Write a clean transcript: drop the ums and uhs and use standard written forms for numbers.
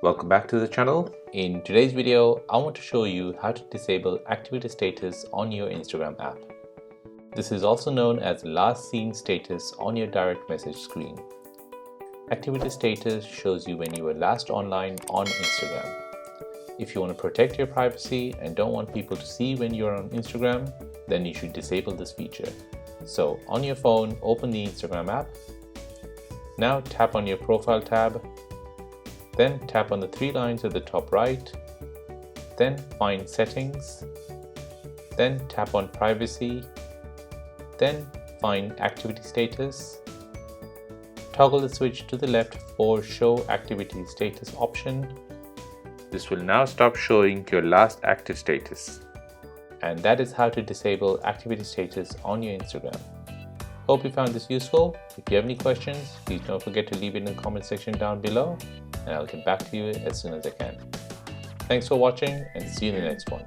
Welcome back to the channel. In today's video, I want to show you how to disable activity status on your Instagram app. This is also known as last seen status on your direct message screen. Activity status shows you when you were last online on Instagram. If you want to protect your privacy and don't want people to see when you're on Instagram, then you should disable this feature. So on your phone, open the Instagram app. Now tap on your profile tab. Then tap on the three lines at the top right, then find settings, then tap on privacy, then find activity status, toggle the switch to the left for show activity status option. This will now stop showing your last active status. And that is how to disable activity status on your Instagram. Hope you found this useful. If you have any questions, please don't forget to leave it in the comment section down below, and I'll get back to you as soon as I can. Thanks for watching and see you in the next one.